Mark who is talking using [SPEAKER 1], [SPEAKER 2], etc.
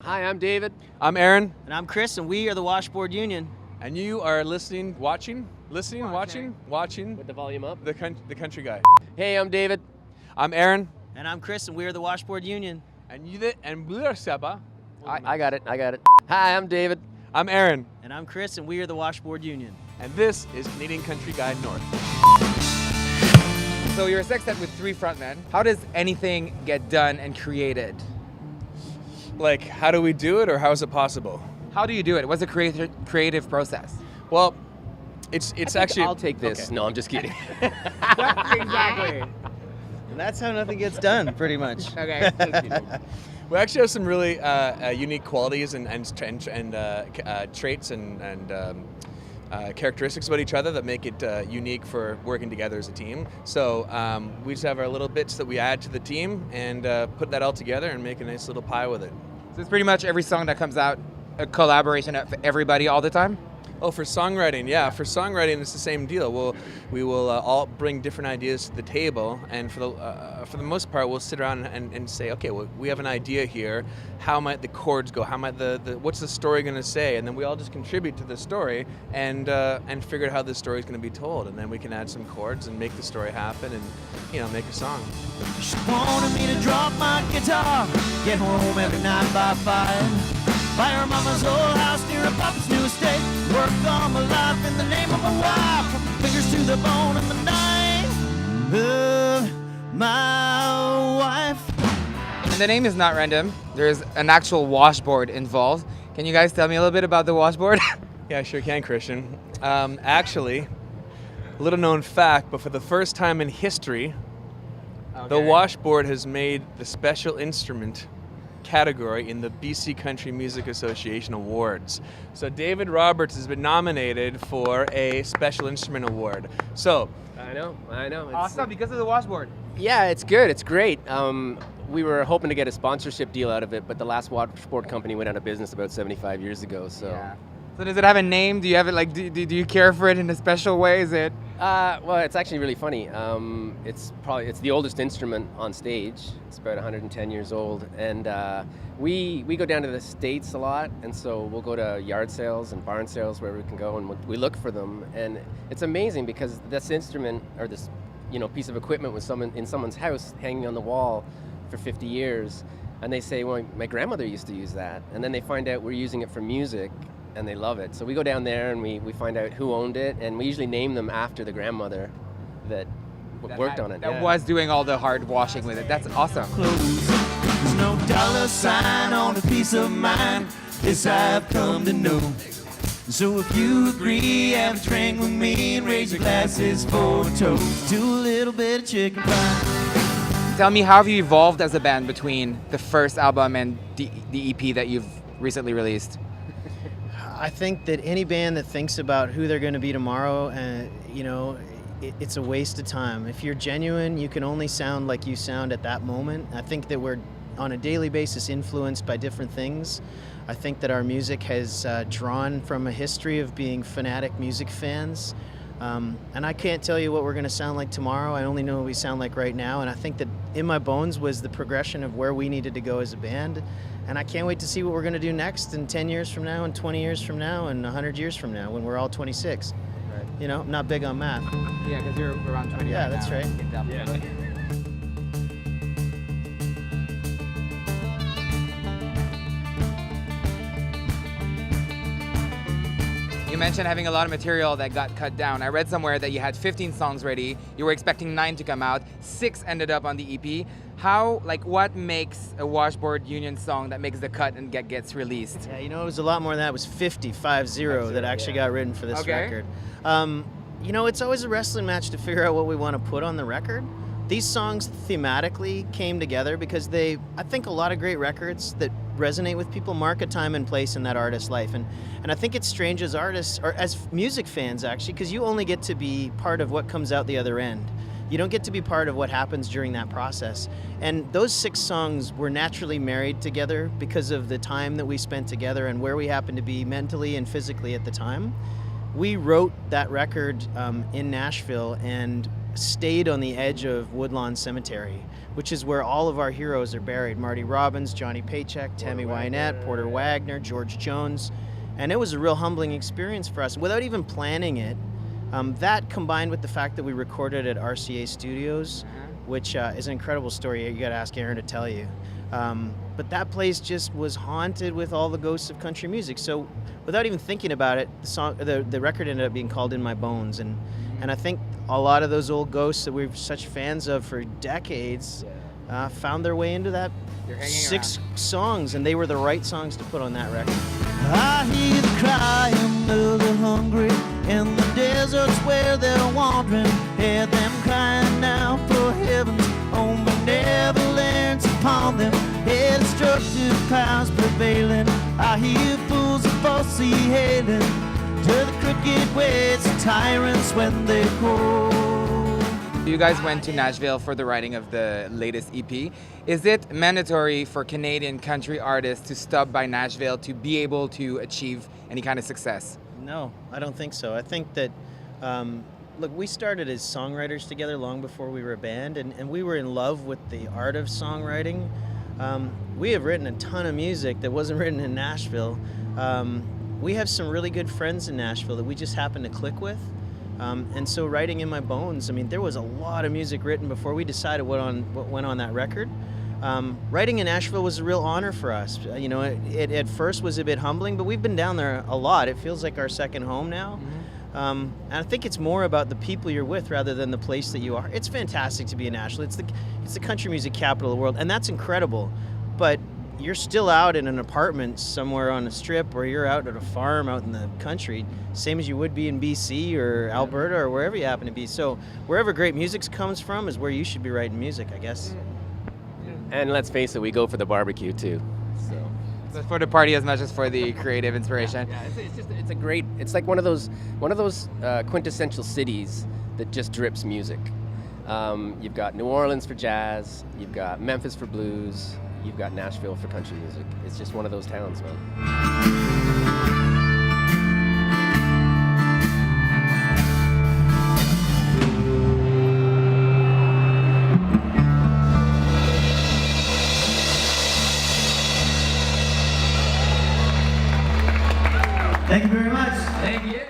[SPEAKER 1] Hi, I'm David.
[SPEAKER 2] I'm Aaron.
[SPEAKER 3] And I'm Chris, and we are the Washboard Union.
[SPEAKER 2] And you are watching
[SPEAKER 1] With the volume up.
[SPEAKER 2] the country guy.
[SPEAKER 1] Hey, I'm David.
[SPEAKER 2] I'm Aaron.
[SPEAKER 3] And I'm Chris, and we are the Washboard Union.
[SPEAKER 2] And we are Seba.
[SPEAKER 1] I got it. Hi, I'm David.
[SPEAKER 2] I'm Aaron.
[SPEAKER 3] And I'm Chris, and we are the Washboard Union.
[SPEAKER 2] And this is Canadian Country Guy North.
[SPEAKER 4] So you're a sextet with 3 frontmen. How does anything get done and created?
[SPEAKER 2] Like, how do we do it, or how is it possible?
[SPEAKER 4] How do you do it? What's the creative process?
[SPEAKER 2] Well, it's actually.
[SPEAKER 1] I'll take this.
[SPEAKER 2] Okay.
[SPEAKER 1] No, I'm just kidding.
[SPEAKER 4] Exactly.
[SPEAKER 3] And that's how nothing gets done, pretty much.
[SPEAKER 4] Okay.
[SPEAKER 2] We actually have some really unique qualities and traits and characteristics about each other that make it unique for working together as a team. So we just have our little bits that we add to the team and put that all together and make a nice little pie with it.
[SPEAKER 4] So it's pretty much every song that comes out a collaboration of everybody all the time?
[SPEAKER 2] Oh, for songwriting, yeah. For songwriting, it's the same deal. We will all bring different ideas to the table, and for the most part, we'll sit around and say, okay, well, we have an idea here. How might the chords go? How might what's the story going to say? And then we all just contribute to the story and figure out how the story is going to be told, and then we can add some chords and make the story happen, and make a song.
[SPEAKER 5] She wanted me to drop my guitar, get home every night by 5. Buy her mama's old house near her papa's new estate. Work all my life in the name of my wife. Put my fingers to the bone in the night of my wife.
[SPEAKER 4] And the name is not random. There's an actual washboard involved. Can you guys tell me a little bit about the washboard?
[SPEAKER 2] Yeah, I sure can, Christian. Actually, a little known fact, but for the first time in history, the washboard has made the special instrument category in the BC Country Music Association Awards. So David Roberts has been nominated for a special instrument award. So
[SPEAKER 1] I know. It's,
[SPEAKER 4] Awesome, because of the washboard.
[SPEAKER 1] Yeah, it's good. It's great. We were hoping to get a sponsorship deal out of it, but the last washboard company went out of business about 75 years ago. So.
[SPEAKER 4] Yeah. So does it have a name? Do you have it like? Do you care for it in a special way? Is it?
[SPEAKER 1] Well, it's actually really funny. It's the oldest instrument on stage. It's about 110 years old, and we go down to the States a lot, and so we'll go to yard sales and barn sales wherever we can go, and we look for them. And it's amazing because this instrument or this piece of equipment was in someone's house hanging on the wall for 50 years, and they say, well, my grandmother used to use that, and then they find out we're using it for music. And they love it. So we go down there and we find out who owned it, and we usually name them after the grandmother that worked on it.
[SPEAKER 4] That was doing all the hard washing with it. That's awesome.
[SPEAKER 5] Clothes. There's no dollar sign on a piece of mind. This I've come to know. So if you agree, have a drink with me and raise your glasses for a toast to a little bit of chicken pie.
[SPEAKER 4] Tell me, how have you evolved as a band between the first album and the EP that you've recently released?
[SPEAKER 3] I think that any band that thinks about who they're going to be tomorrow, it's a waste of time. If you're genuine, you can only sound like you sound at that moment. I think that we're on a daily basis influenced by different things. I think that our music has drawn from a history of being fanatic music fans. And I can't tell you what we're going to sound like tomorrow. I only know what we sound like right now. And I think that in my bones was the progression of where we needed to go as a band. And I can't wait to see what we're going to do next in 10 years from now and 20 years from now and 100 years from now when we're all 26. Right. I'm not big on math.
[SPEAKER 4] Yeah, because you're around 20.
[SPEAKER 3] Yeah, that's right.
[SPEAKER 1] Yeah.
[SPEAKER 4] You mentioned having a lot of material that got cut down. I read somewhere that you had 15 songs ready. You were expecting 9 to come out. 6 ended up on the EP. What makes a Washboard Union song that makes the cut and gets released?
[SPEAKER 3] Yeah, it was a lot more than that. It was 50 that actually got written for this record. It's always a wrestling match to figure out what we want to put on the record. These songs thematically came together because I think a lot of great records that resonate with people mark a time and place in that artist's life. And I think it's strange as artists, or as music fans actually, because you only get to be part of what comes out the other end. You don't get to be part of what happens during that process. And those 6 songs were naturally married together because of the time that we spent together and where we happened to be mentally and physically at the time. We wrote that record in Nashville, and stayed on the edge of Woodlawn Cemetery, which is where all of our heroes are buried. Marty Robbins, Johnny Paycheck, Tammy Wynette, Porter Wagner, George Jones. And it was a real humbling experience for us. Without even planning it, that combined with the fact that we recorded at RCA Studios, which is an incredible story. You got to ask Aaron to tell you. But that place just was haunted with all the ghosts of country music. So without even thinking about it, the record ended up being called In My Bones. And I think a lot of those old ghosts that we're such fans of for decades found their way into that 6 songs, and they were the right songs to put on that record.
[SPEAKER 5] I hear the crying of the hungry in the deserts where they're wandering. Hear them crying now for heaven's own benevolence upon them. Hear destructive powers prevailing. I hear fools and falsely hailing to the crooked ways of tyrants when they call.
[SPEAKER 4] You guys went to Nashville for the writing of the latest EP. Is it mandatory for Canadian country artists to stop by Nashville to be able to achieve any kind of success?
[SPEAKER 3] No, I don't think so. I think that, look, we started as songwriters together long before we were a band, and we were in love with the art of songwriting. We have written a ton of music that wasn't written in Nashville. We have some really good friends in Nashville that we just happen to click with. And so writing In My Bones, I mean, there was a lot of music written before we decided what went on that record. Writing in Nashville was a real honor for us. You know, it at first was a bit humbling, but we've been down there a lot. It feels like our second home now. And I think it's more about the people you're with rather than the place that you are. It's fantastic to be in Nashville. It's the country music capital of the world, and that's incredible. But you're still out in an apartment somewhere on a strip, or you're out at a farm out in the country, same as you would be in BC or Alberta or wherever you happen to be. So wherever great music comes from is where you should be writing music, I guess.
[SPEAKER 1] And let's face it, we go for the barbecue too.
[SPEAKER 4] So for the party as much as for the creative inspiration.
[SPEAKER 1] Yeah, it's a great. It's like one of those quintessential cities that just drips music. You've got New Orleans for jazz. You've got Memphis for blues. You've got Nashville for country music. It's just one of those towns, man.
[SPEAKER 5] Thank you very much.
[SPEAKER 4] Thank you.